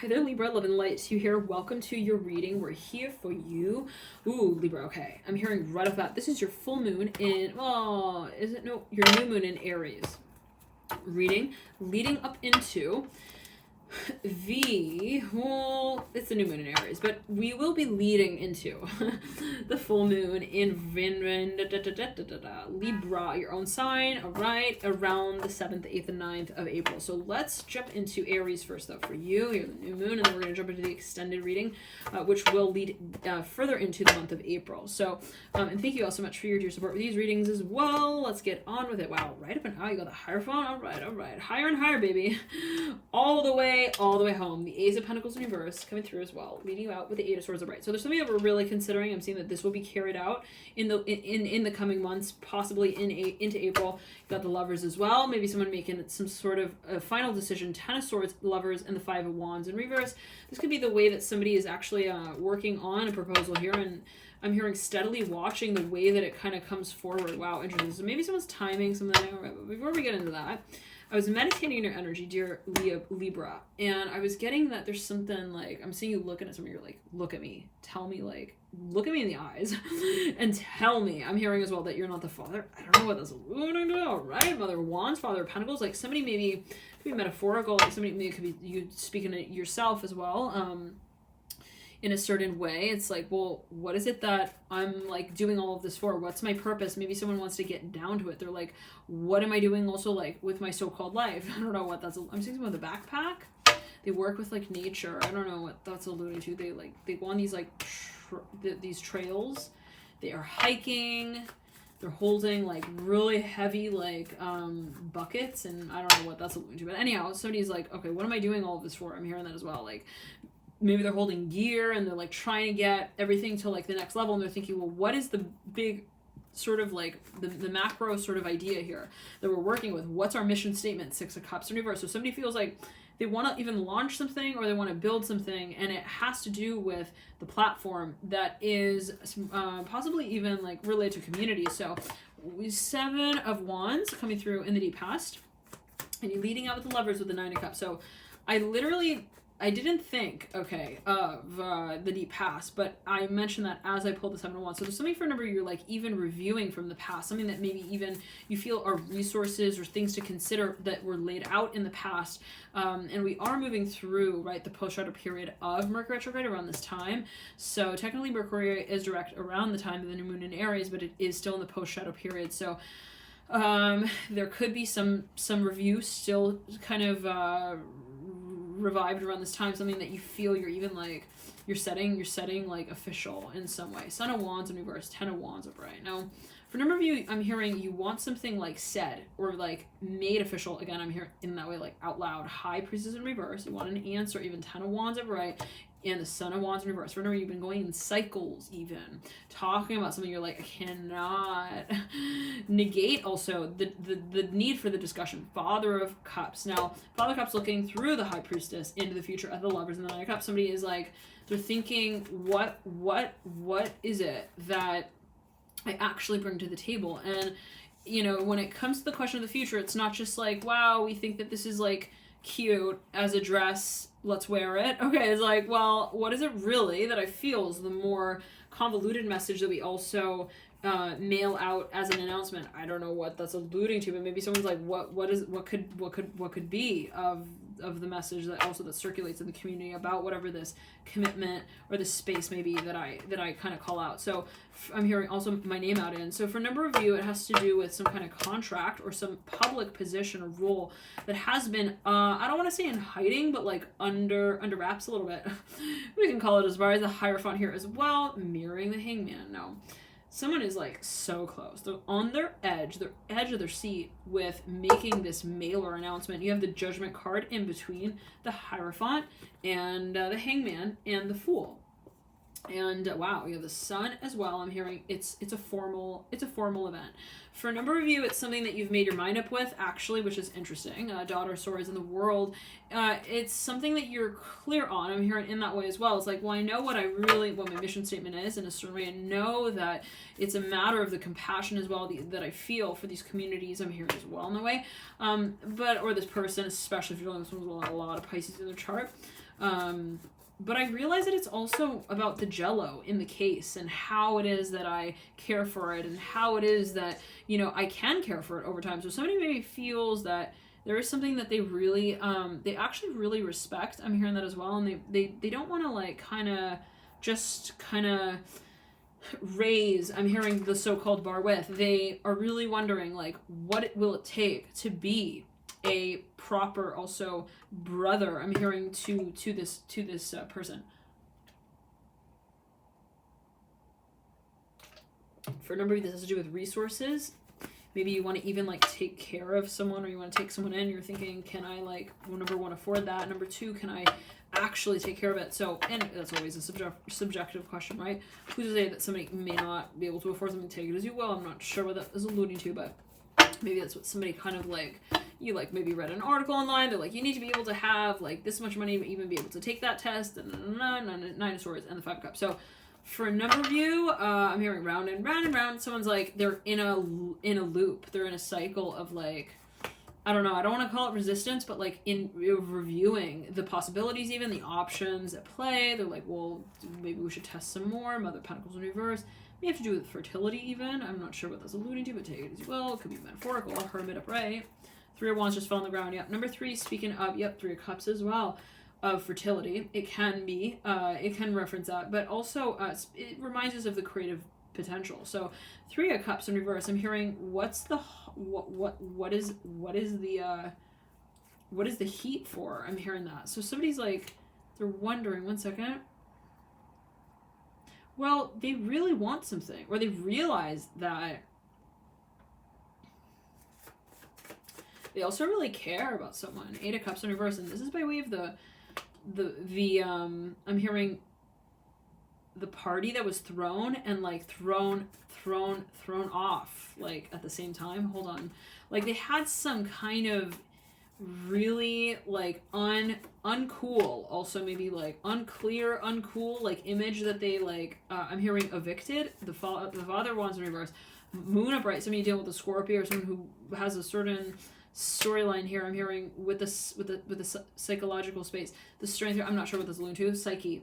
Hi there, Libra, love and light to you here. Welcome to your reading. We're here for you. Ooh, Libra, okay. I'm hearing right off that. This is your full moon in, oh, is it? No, your new moon in Aries. Reading leading up into well, it's the new moon in Aries, but we will be leading into the full moon in Libra, your own sign, all right, around the 7th, 8th, and 9th of April. So let's jump into Aries first, though, for you. You're the new moon, and then we're going to jump into the extended reading, which will lead further into the month of April. So, and thank you all so much for your dear support with these readings as well. Let's get on with it. Wow, right up and out, you got the Hierophant. All right. Higher and higher, baby. All the way home. The Ace of Pentacles in reverse coming through as well, leading you out with the Eight of Swords upright. So there's something that we're really considering. I'm seeing that this will be carried out in the coming months, possibly into April. You got the Lovers as well. Maybe someone making some sort of a final decision. Ten of Swords, Lovers, and the Five of Wands in reverse. This could be the way that somebody is actually working on a proposal here, and I'm hearing steadily watching the way that it kind of comes forward. Wow, interesting. So maybe someone's timing something. All right, but before we get into that, I was meditating in your energy, dear Libra, and I was getting that there's something like, I'm seeing you looking at somebody, you're like, look at me, tell me, like, look at me in the eyes, and tell me. I'm hearing as well that you're not the father. I don't know what that's alluding to, all right? Mother of Wands, Father of Pentacles, like somebody maybe, could be metaphorical, like somebody maybe could be you speaking to yourself as well, in a certain way. It's like, well, what is it that I'm like doing all of this for? What's my purpose? Maybe someone wants to get down to it. They're like, what am I doing also like with my so-called life? I don't know what that's, I'm seeing someone with a backpack. They work with like nature. I don't know what that's alluding to. They go on these like these trails. They are hiking. They're holding like really heavy like buckets, and I don't know what that's alluding to. But anyhow, somebody's like, okay, what am I doing all of this for? I'm hearing that as well. Like, maybe they're holding gear and they're like trying to get everything to like the next level, and they're thinking, well, what is the big sort of like the macro sort of idea here that we're working with? What's our mission statement? Six of Cups in reverse. So somebody feels like they want to even launch something, or they want to build something, and it has to do with the platform that is possibly even like related to community. So Seven of Wands coming through in the deep past, and you're leading out with the Lovers with the Nine of Cups. So I didn't think, okay, of the deep past, but I mentioned that as I pulled the Seven of Wands. So there's something for a number you're like even reviewing from the past, something that maybe even you feel are resources or things to consider that were laid out in the past. And we are moving through, right, the post-shadow period of Mercury retrograde around this time. So technically Mercury is direct around the time of the new moon in Aries, but it is still in the post-shadow period. So there could be some review still kind of revived around this time, something that you feel you're even like you're setting like official in some way. Son of Wands in reverse, Ten of Wands upright. Now for a number of you, I'm hearing you want something like said or like made official. Again, I'm hearing in that way, like out loud. High Priestess in reverse, you want an answer. Even Ten of Wands upright and the Son of Wands in reverse. Remember, you've been going in cycles, even talking about something you're like, I cannot negate. Also the need for the discussion. Father of Cups. Now Father of Cups looking through the High Priestess into the future of the Lovers and the Nine of Cups. Somebody is like, they're thinking, what is it that I actually bring to the table? And you know, when it comes to the question of the future, it's not just like, wow, we think that this is like cute as a dress, let's wear it. Okay, it's like, well, what is it really that I feel is the more convoluted message that we also mail out as an announcement? I don't know what that's alluding to, but maybe someone's like, what could be of the message that also that circulates in the community about whatever this commitment or this space maybe that I kind of call out. So I'm hearing also my name out in. So for a number of you, it has to do with some kind of contract or some public position or role that has been I don't want to say in hiding, but like under wraps a little bit. We can call it as far as the Hierophant here as well, mirroring the Hangman. No. Someone is like so close. They're on their edge of their seat with making this mail or announcement. You have the Judgment card in between the Hierophant and the Hangman and the Fool. And wow, you have the Sun as well. I'm hearing it's a formal event. For a number of you, it's something that you've made your mind up with, actually, which is interesting. Daughter of Swords in the world. It's something that you're clear on. I'm hearing in that way as well. It's like, well, I know what my mission statement is in a certain way. I know that it's a matter of the compassion as well that I feel for these communities. I'm hearing as well in the way. Or this person, especially if you're dealing with someone with a lot of Pisces in their chart. But I realize that it's also about the jello in the case and how it is that I care for it and how it is that, you know, I can care for it over time. So somebody maybe feels that there is something that they really, they actually really respect. I'm hearing that as well. And they don't want to like kind of raise, I'm hearing the so-called bar with, they are really wondering like, what will it take to be a proper also brother, I'm hearing to this person. For a number of you, this has to do with resources. Maybe you want to even like take care of someone, or you want to take someone in. You're thinking, can I like, well, number one, afford that? Number two, can I actually take care of it? So, and that's always a subjective question, right? Who's to say that somebody may not be able to afford something? Take it as you will. I'm not sure what that is alluding to, but maybe that's what somebody kind of like, you like maybe read an article online. They're like, you need to be able to have like this much money to even be able to take that test, and Nine of Swords and the Five of Cups. So for a number of you, I'm hearing round and round and round. Someone's like, they're in a loop. They're in a cycle of like, I don't know, I don't want to call it resistance, but like in reviewing the possibilities, even the options at play. They're like, well, maybe we should test some more. Mother of Pentacles in reverse. May have to do with fertility even. I'm not sure what that's alluding to, but take it as you will. It could be metaphorical. Hermit upright. Three of Wands just fell on the ground. Yep. Number three, speaking of, yep, Three of Cups as well, of fertility. It can be, it can reference that, but also it reminds us of the creative potential. So Three of Cups in reverse. I'm hearing what is the heat for? I'm hearing that. So somebody's like, they're wondering, one second. Well, they really want something, or they realize that they also really care about someone. Eight of Cups in reverse, and this is by way of I'm hearing the party that was thrown and like thrown off like at the same time. Hold on. Like they had some kind of really like uncool, also maybe like unclear, uncool like image that they like I'm hearing evicted. The Father of Wands in reverse. Moon upright. Somebody dealing with a Scorpio or someone who has a certain storyline here. I'm hearing with the psychological space, the strength here. I'm not sure what this is alluding to.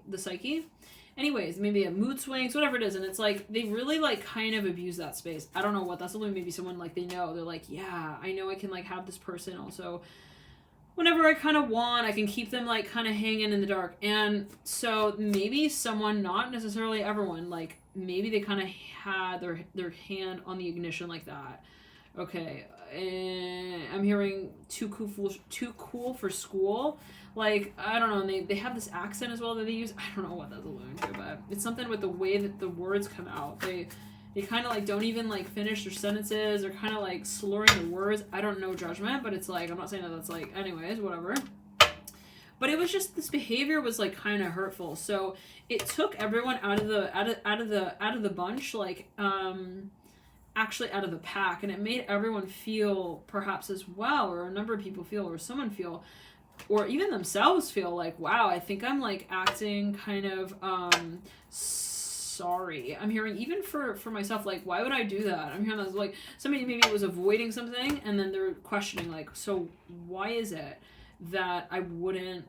The psyche. Anyways, maybe a mood swings, whatever it is, and it's like they really like kind of abuse that space. I don't know what that's alluding. Maybe someone like they know, they're like, yeah, I know I can like have this person also. Whenever I kind of want, I can keep them like kind of hanging in the dark. And so maybe someone, not necessarily everyone, like maybe they kind of had their hand on the ignition like that. Okay, I'm hearing too cool for school. Like, I don't know, and they have this accent as well that they use. I don't know what that's alluding to, but it's something with the way that the words come out. They kind of like don't even like finish their sentences. They're kind of like slurring the words. I don't know judgment, but it's like, I'm not saying that that's like, anyways, whatever. But it was just, this behavior was like kind of hurtful. So it took everyone out of the bunch, like actually out of the pack, and it made everyone feel perhaps as well, or a number of people feel, or someone feel, or even themselves feel like, wow, I think I'm like acting kind of sorry. I'm hearing even for myself, like, why would I do that? I'm hearing that like somebody maybe was avoiding something, and then they're questioning like, so why is it that I wouldn't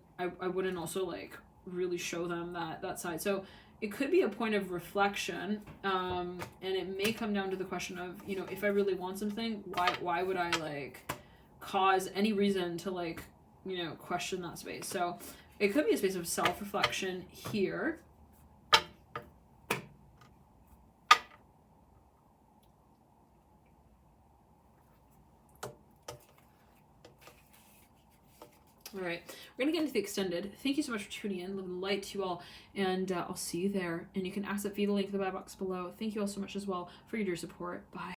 also like really show them that side? So it could be a point of reflection, and it may come down to the question of, you know, if I really want something, why would I like cause any reason to like, you know, question that space? So it could be a space of self-reflection here. All right, we're going to get into the extended. Thank you so much for tuning in. Love and light to you all, and I'll see you there. And you can access via the link in the bio box below. Thank you all so much as well for your dear support. Bye.